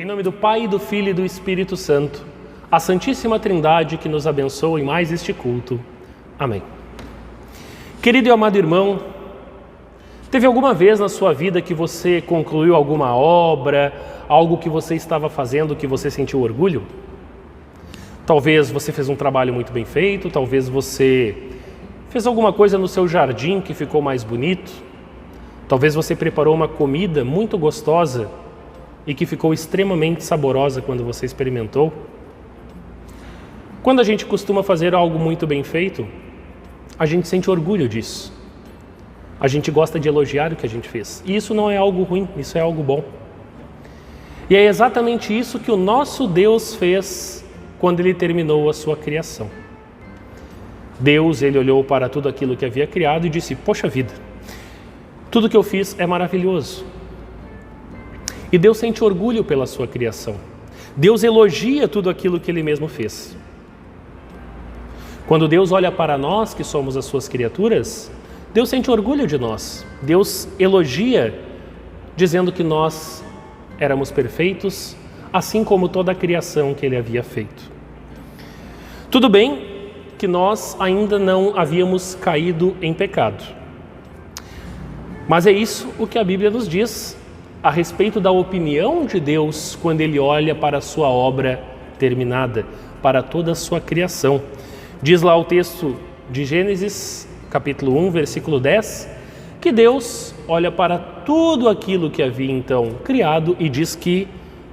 Em nome do Pai, do Filho e do Espírito Santo, a Santíssima Trindade que nos abençoe em mais este culto. Amém. Querido e amado irmão, teve alguma vez na sua vida que você concluiu alguma obra, algo que você estava fazendo que você sentiu orgulho? Talvez você fez um trabalho muito bem feito, talvez você fez alguma coisa no seu jardim que ficou mais bonito, talvez você preparou uma comida muito gostosa e que ficou extremamente saborosa quando você experimentou. Quando a gente costuma fazer algo muito bem feito, a gente sente orgulho disso. A gente gosta de elogiar o que a gente fez. E isso não é algo ruim, isso é algo bom. E é exatamente isso que o nosso Deus fez quando Ele terminou a sua criação. Deus, Ele olhou para tudo aquilo que havia criado e disse: poxa vida, tudo que eu fiz é maravilhoso. E Deus sente orgulho pela sua criação. Deus elogia tudo aquilo que Ele mesmo fez. Quando Deus olha para nós, que somos as suas criaturas, Deus sente orgulho de nós. Deus elogia, dizendo que nós éramos perfeitos, assim como toda a criação que Ele havia feito. Tudo bem que nós ainda não havíamos caído em pecado. Mas é isso o que a Bíblia nos diz a respeito da opinião de Deus quando Ele olha para a sua obra terminada, para toda a sua criação. Diz lá o texto de Gênesis, capítulo 1, versículo 10, que Deus olha para tudo aquilo que havia então criado e diz que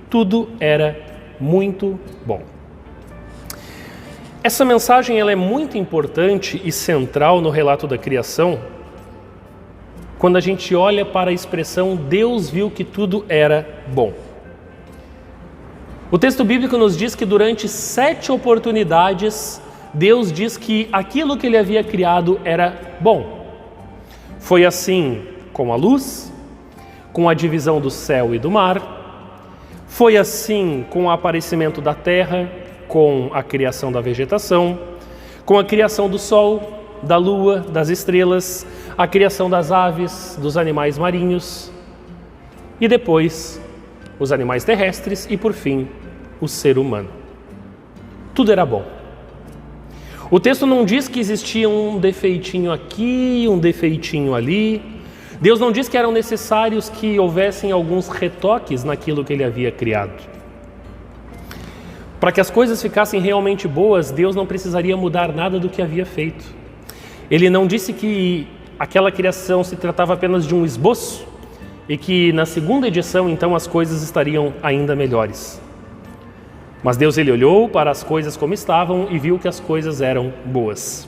tudo era muito bom. Essa mensagem ela é muito importante e central no relato da criação, quando a gente olha para a expressão Deus viu que tudo era bom. O texto bíblico nos diz que durante 7 oportunidades, Deus diz que aquilo que Ele havia criado era bom. Foi assim com a luz, com a divisão do céu e do mar, foi assim com o aparecimento da terra, com a criação da vegetação, com a criação do sol, da lua, das estrelas, a criação das aves, dos animais marinhos e depois os animais terrestres e por fim o ser humano. Tudo era bom. O texto não diz que existia um defeitinho aqui, um defeitinho ali. Deus não diz que eram necessários que houvessem alguns retoques naquilo que Ele havia criado. Para que as coisas ficassem realmente boas, Deus não precisaria mudar nada do que havia feito. Ele não disse que aquela criação se tratava apenas de um esboço e que na segunda edição, então, as coisas estariam ainda melhores. Mas Deus ele olhou para as coisas como estavam e viu que as coisas eram boas.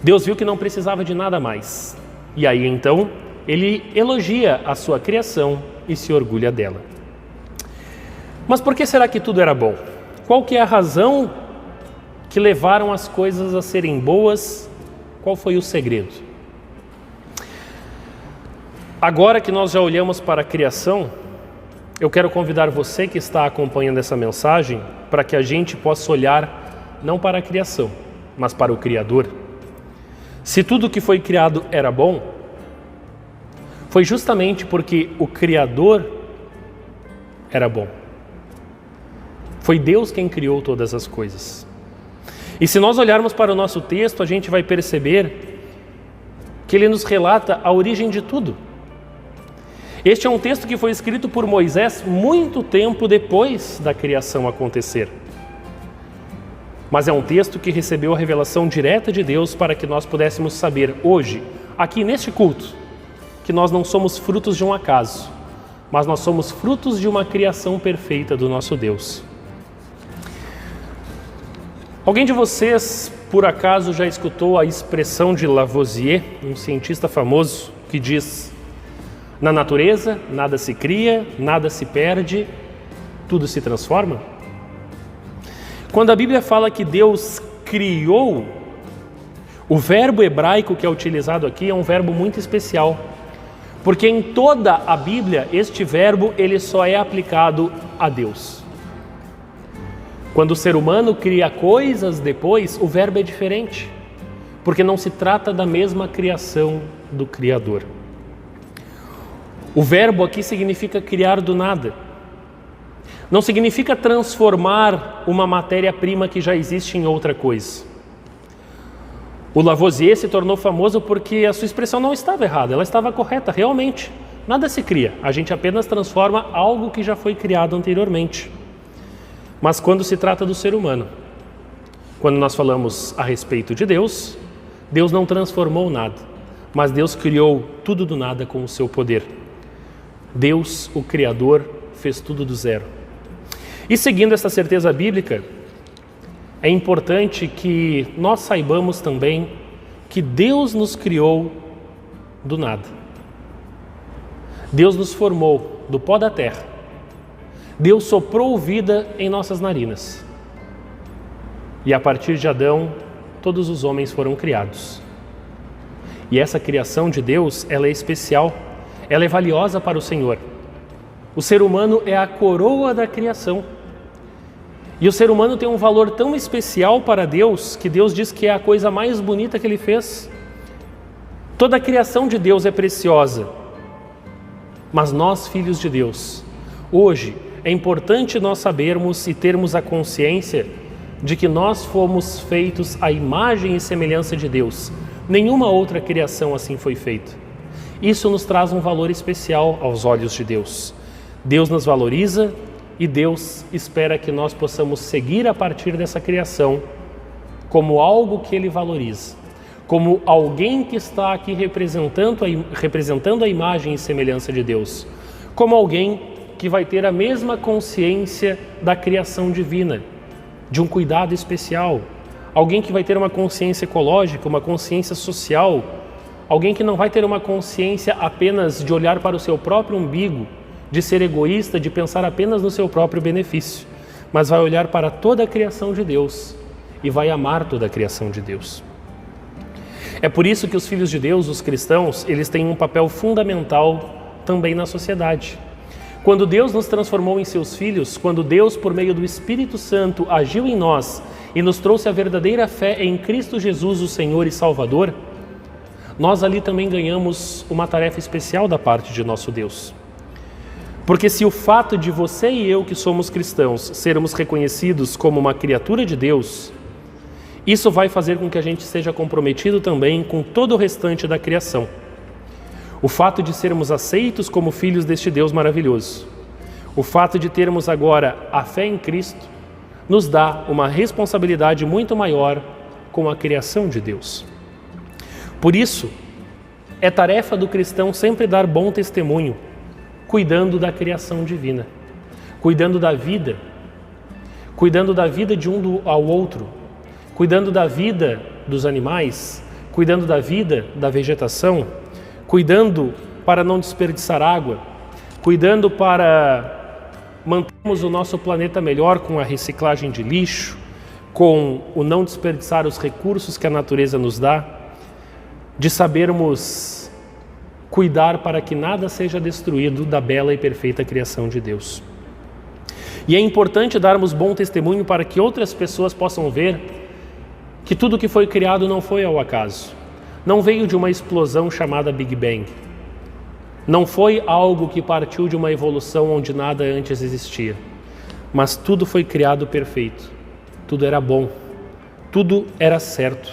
Deus viu que não precisava de nada mais. E aí, então, Ele elogia a sua criação e se orgulha dela. Mas por que será que tudo era bom? Qual que é a razão que levaram as coisas a serem boas? Qual foi o segredo? Agora que nós já olhamos para a criação, eu quero convidar você que está acompanhando essa mensagem para que a gente possa olhar não para a criação, mas para o Criador. Se tudo que foi criado era bom, foi justamente porque o Criador era bom. Foi Deus quem criou todas as coisas. E se nós olharmos para o nosso texto, a gente vai perceber que ele nos relata a origem de tudo. Este é um texto que foi escrito por Moisés muito tempo depois da criação acontecer. Mas é um texto que recebeu a revelação direta de Deus para que nós pudéssemos saber hoje, aqui neste culto, que nós não somos frutos de um acaso, mas nós somos frutos de uma criação perfeita do nosso Deus. Alguém de vocês, por acaso, já escutou a expressão de Lavoisier, um cientista famoso, que diz: na natureza, nada se cria, nada se perde, tudo se transforma? Quando a Bíblia fala que Deus criou, o verbo hebraico que é utilizado aqui é um verbo muito especial, porque em toda a Bíblia este verbo ele só é aplicado a Deus. Quando o ser humano cria coisas depois, o verbo é diferente, porque não se trata da mesma criação do Criador. O verbo aqui significa criar do nada. Não significa transformar uma matéria-prima que já existe em outra coisa. O Lavoisier se tornou famoso porque a sua expressão não estava errada, ela estava correta, realmente. Nada se cria, a gente apenas transforma algo que já foi criado anteriormente. Mas quando se trata do ser humano, quando nós falamos a respeito de Deus, Deus não transformou nada, mas Deus criou tudo do nada com o seu poder. Deus, o Criador, fez tudo do zero. E seguindo essa certeza bíblica, é importante que nós saibamos também que Deus nos criou do nada. Deus nos formou do pó da terra. Deus soprou vida em nossas narinas. E a partir de Adão, todos os homens foram criados. E essa criação de Deus, ela é especial, ela é valiosa para o Senhor. O ser humano é a coroa da criação. E o ser humano tem um valor tão especial para Deus, que Deus diz que é a coisa mais bonita que Ele fez. Toda a criação de Deus é preciosa. Mas nós, filhos de Deus, hoje é importante nós sabermos e termos a consciência de que nós fomos feitos à imagem e semelhança de Deus. Nenhuma outra criação assim foi feita. Isso nos traz um valor especial aos olhos de Deus. Deus nos valoriza e Deus espera que nós possamos seguir a partir dessa criação como algo que Ele valoriza, como alguém que está aqui representando a imagem e semelhança de Deus, como alguém que vai ter a mesma consciência da criação divina, de um cuidado especial, alguém que vai ter uma consciência ecológica, uma consciência social, alguém que não vai ter uma consciência apenas de olhar para o seu próprio umbigo, de ser egoísta, de pensar apenas no seu próprio benefício, mas vai olhar para toda a criação de Deus e vai amar toda a criação de Deus. É por isso que os filhos de Deus, os cristãos, eles têm um papel fundamental também na sociedade. Quando Deus nos transformou em seus filhos, quando Deus, por meio do Espírito Santo, agiu em nós e nos trouxe a verdadeira fé em Cristo Jesus, o Senhor e Salvador, nós ali também ganhamos uma tarefa especial da parte de nosso Deus. Porque se o fato de você e eu, que somos cristãos, sermos reconhecidos como uma criatura de Deus, isso vai fazer com que a gente seja comprometido também com todo o restante da criação. O fato de sermos aceitos como filhos deste Deus maravilhoso, o fato de termos agora a fé em Cristo, nos dá uma responsabilidade muito maior com a criação de Deus. Por isso, é tarefa do cristão sempre dar bom testemunho, cuidando da criação divina, cuidando da vida de um ao outro, cuidando da vida dos animais, cuidando da vida da vegetação, cuidando para não desperdiçar água, cuidando para mantermos o nosso planeta melhor com a reciclagem de lixo, com o não desperdiçar os recursos que a natureza nos dá, de sabermos cuidar para que nada seja destruído da bela e perfeita criação de Deus. E é importante darmos bom testemunho para que outras pessoas possam ver que tudo que foi criado não foi ao acaso. Não veio de uma explosão chamada Big Bang. Não foi algo que partiu de uma evolução onde nada antes existia. Mas tudo foi criado perfeito. Tudo era bom. Tudo era certo.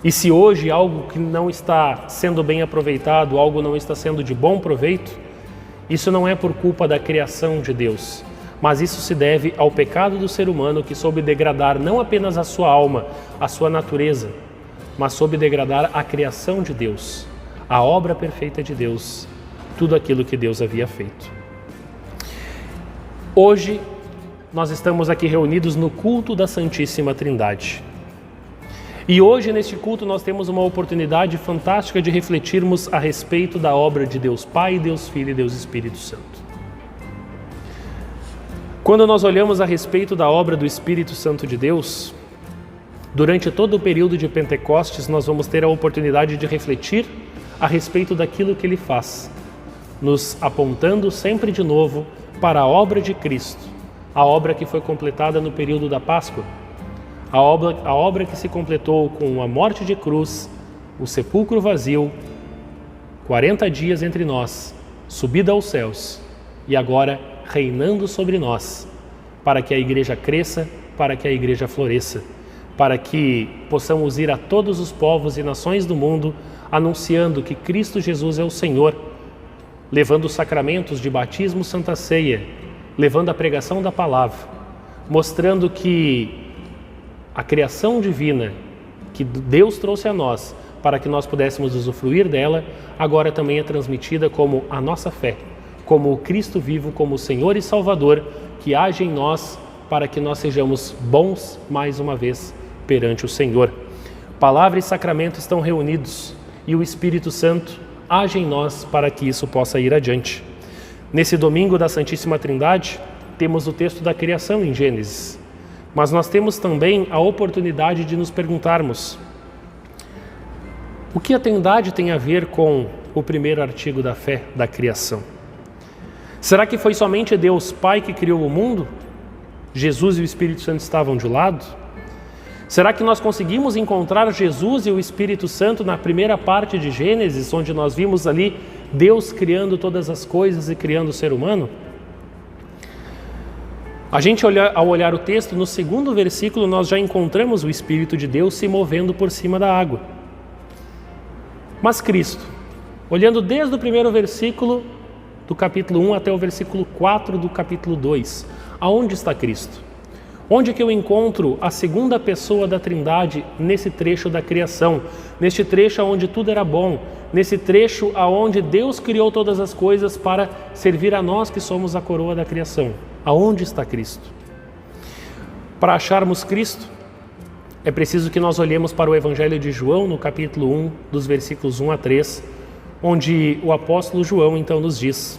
E se hoje algo que não está sendo bem aproveitado, algo não está sendo de bom proveito, isso não é por culpa da criação de Deus, mas isso se deve ao pecado do ser humano que soube degradar não apenas a sua alma, a sua natureza, mas soube degradar a criação de Deus, a obra perfeita de Deus, tudo aquilo que Deus havia feito. Hoje, nós estamos aqui reunidos no culto da Santíssima Trindade. E hoje, neste culto, nós temos uma oportunidade fantástica de refletirmos a respeito da obra de Deus Pai, Deus Filho e Deus Espírito Santo. Quando nós olhamos a respeito da obra do Espírito Santo de Deus, durante todo o período de Pentecostes, nós vamos ter a oportunidade de refletir a respeito daquilo que Ele faz, nos apontando sempre de novo para a obra de Cristo, a obra que foi completada no período da Páscoa, a obra que se completou com a morte de cruz, o sepulcro vazio, 40 dias entre nós, subida aos céus e agora reinando sobre nós, para que a igreja cresça, para que a igreja floresça, para que possamos ir a todos os povos e nações do mundo anunciando que Cristo Jesus é o Senhor, levando os sacramentos de batismo, Santa Ceia, levando a pregação da palavra, mostrando que a criação divina que Deus trouxe a nós para que nós pudéssemos usufruir dela, agora também é transmitida como a nossa fé, como o Cristo vivo, como o Senhor e Salvador que age em nós para que nós sejamos bons mais uma vez perante o Senhor. Palavra e sacramento estão reunidos e o Espírito Santo age em nós para que isso possa ir adiante. Nesse domingo da Santíssima Trindade, temos o texto da criação em Gênesis, mas nós temos também a oportunidade de nos perguntarmos: o que a Trindade tem a ver com o primeiro artigo da fé, da criação? Será que foi somente Deus Pai que criou o mundo? Jesus e o Espírito Santo estavam de lado? Será que nós conseguimos encontrar Jesus e o Espírito Santo na primeira parte de Gênesis, onde nós vimos ali Deus criando todas as coisas e criando o ser humano? Ao olhar o texto, no segundo versículo, nós já encontramos o Espírito de Deus se movendo por cima da água. Mas Cristo, olhando desde o primeiro versículo do capítulo 1 até o versículo 4 do capítulo 2, aonde está Cristo? Onde é que eu encontro a segunda pessoa da Trindade nesse trecho da criação, neste trecho onde tudo era bom, nesse trecho onde Deus criou todas as coisas para servir a nós que somos a coroa da criação? Aonde está Cristo? Para acharmos Cristo, é preciso que nós olhemos para o Evangelho de João, no capítulo 1, dos versículos 1 a 3, onde o apóstolo João então nos diz: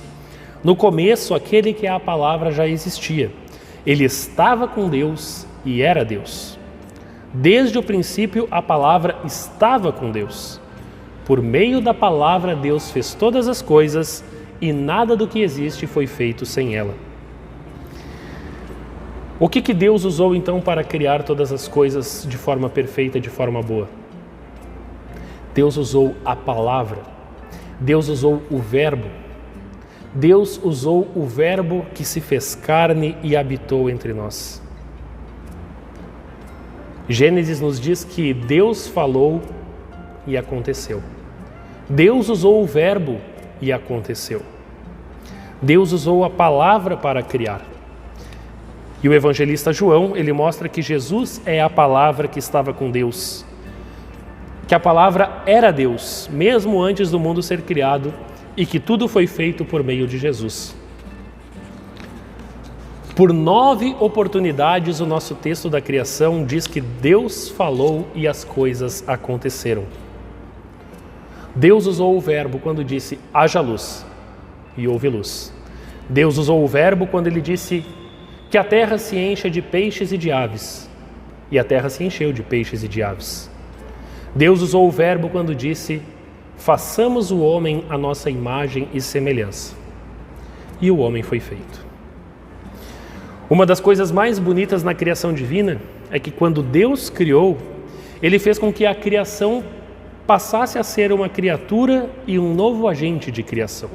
no começo, aquele que é a palavra já existia. Ele estava com Deus e era Deus. Desde o princípio, a palavra estava com Deus. Por meio da palavra, Deus fez todas as coisas e nada do que existe foi feito sem ela. O que Deus usou então para criar todas as coisas de forma perfeita, de forma boa? Deus usou a palavra. Deus usou o verbo. Deus usou o verbo que se fez carne e habitou entre nós. Gênesis nos diz que Deus falou e aconteceu. Deus usou o verbo e aconteceu. Deus usou a palavra para criar. E o evangelista João, ele mostra que Jesus é a palavra que estava com Deus. Que a palavra era Deus, mesmo antes do mundo ser criado, e que tudo foi feito por meio de Jesus. Por 9 oportunidades, o nosso texto da criação diz que Deus falou e as coisas aconteceram. Deus usou o verbo quando disse: haja luz, e houve luz. Deus usou o verbo quando ele disse que a terra se encha de peixes e de aves, e a terra se encheu de peixes e de aves. Deus usou o verbo quando disse: façamos o homem à nossa imagem e semelhança. E o homem foi feito. Uma das coisas mais bonitas na criação divina é que quando Deus criou, Ele fez com que a criação passasse a ser uma criatura e um novo agente de criação.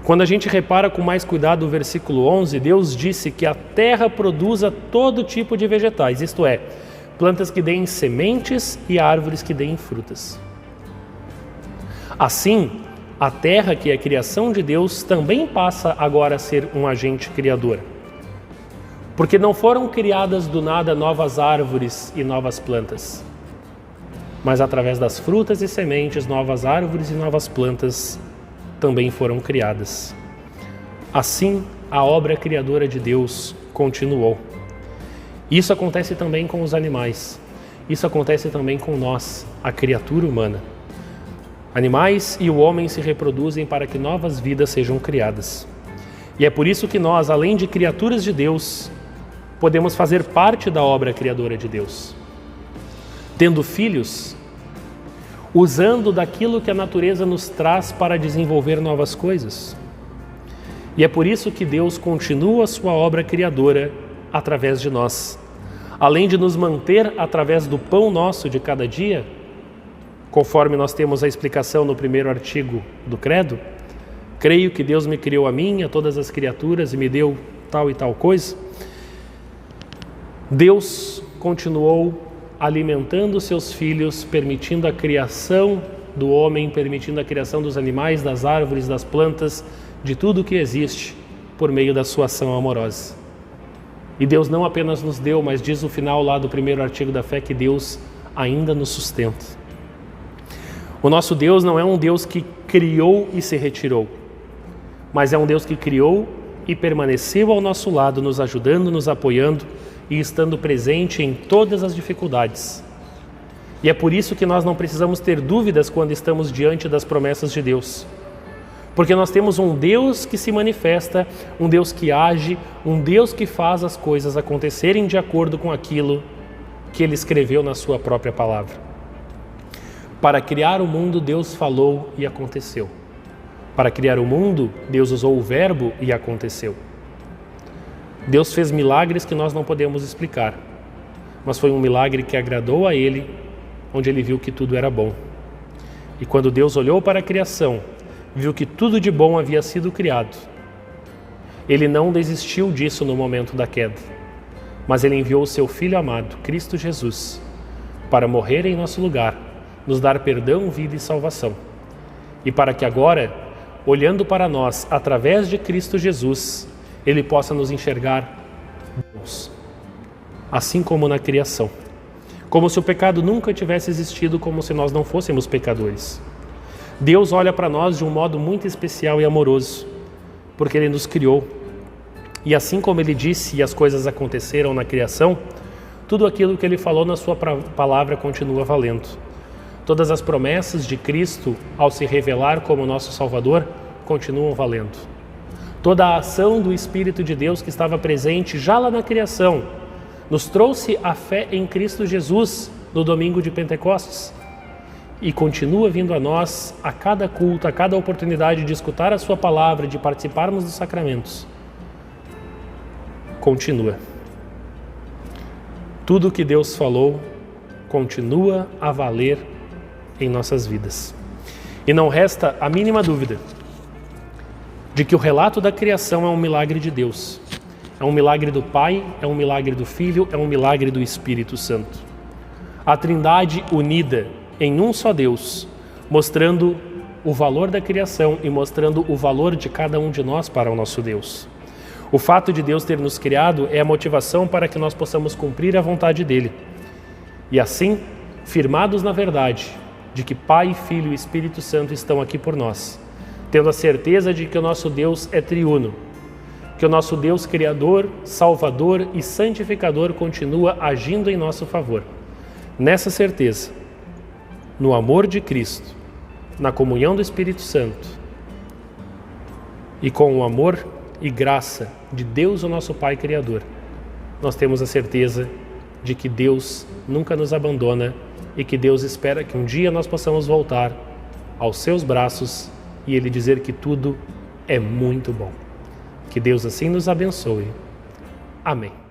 Quando a gente repara com mais cuidado o versículo 11, Deus disse que a terra produza todo tipo de vegetais, isto é, plantas que deem sementes e árvores que deem frutas. Assim, a terra, que é a criação de Deus, também passa agora a ser um agente criador. Porque não foram criadas do nada novas árvores e novas plantas, mas através das frutas e sementes, novas árvores e novas plantas também foram criadas. Assim, a obra criadora de Deus continuou. Isso acontece também com os animais. Isso acontece também com nós, a criatura humana. Animais e o homem se reproduzem para que novas vidas sejam criadas. E é por isso que nós, além de criaturas de Deus, podemos fazer parte da obra criadora de Deus. Tendo filhos, usando daquilo que a natureza nos traz para desenvolver novas coisas. E é por isso que Deus continua a sua obra criadora através de nós. Além de nos manter através do pão nosso de cada dia, conforme nós temos a explicação no primeiro artigo do Credo, creio que Deus me criou a mim, a todas as criaturas e me deu tal e tal coisa. Deus continuou alimentando seus filhos, permitindo a criação do homem, permitindo a criação dos animais, das árvores, das plantas, de tudo que existe, por meio da sua ação amorosa. E Deus não apenas nos deu, mas diz no final lá do primeiro artigo da fé que Deus ainda nos sustenta. O nosso Deus não é um Deus que criou e se retirou, mas é um Deus que criou e permaneceu ao nosso lado, nos ajudando, nos apoiando e estando presente em todas as dificuldades. E é por isso que nós não precisamos ter dúvidas quando estamos diante das promessas de Deus. Porque nós temos um Deus que se manifesta, um Deus que age, um Deus que faz as coisas acontecerem de acordo com aquilo que Ele escreveu na sua própria palavra. Para criar o mundo, Deus falou e aconteceu. Para criar o mundo, Deus usou o verbo e aconteceu. Deus fez milagres que nós não podemos explicar, mas foi um milagre que agradou a Ele, onde Ele viu que tudo era bom. E quando Deus olhou para a criação, viu que tudo de bom havia sido criado. Ele não desistiu disso no momento da queda, mas Ele enviou o seu Filho amado, Cristo Jesus, para morrer em nosso lugar, nos dar perdão, vida e salvação. E para que agora, olhando para nós através de Cristo Jesus, Ele possa nos enxergar bons, assim como na criação. Como se o pecado nunca tivesse existido, como se nós não fôssemos pecadores. Deus olha para nós de um modo muito especial e amoroso, porque Ele nos criou. E assim como Ele disse e as coisas aconteceram na criação, tudo aquilo que Ele falou na sua palavra continua valendo. Todas as promessas de Cristo, ao se revelar como nosso Salvador, continuam valendo. Toda a ação do Espírito de Deus que estava presente já lá na criação, nos trouxe a fé em Cristo Jesus no domingo de Pentecostes. E continua vindo a nós a cada culto, a cada oportunidade de escutar a sua palavra, de participarmos dos sacramentos. Continua. Tudo que Deus falou continua a valer em nossas vidas. E não resta a mínima dúvida de que o relato da criação é um milagre de Deus. É um milagre do Pai, é um milagre do Filho, é um milagre do Espírito Santo. A Trindade unida em um só Deus, mostrando o valor da criação e mostrando o valor de cada um de nós para o nosso Deus. O fato de Deus ter nos criado é a motivação para que nós possamos cumprir a vontade dEle. E assim, firmados na verdade de que Pai, Filho e Espírito Santo estão aqui por nós, tendo a certeza de que o nosso Deus é triuno, que o nosso Deus Criador, Salvador e Santificador continua agindo em nosso favor. Nessa certeza, no amor de Cristo, na comunhão do Espírito Santo e com o amor e graça de Deus, o nosso Pai Criador, nós temos a certeza de que Deus nunca nos abandona e que Deus espera que um dia nós possamos voltar aos seus braços e Ele dizer que tudo é muito bom. Que Deus assim nos abençoe. Amém.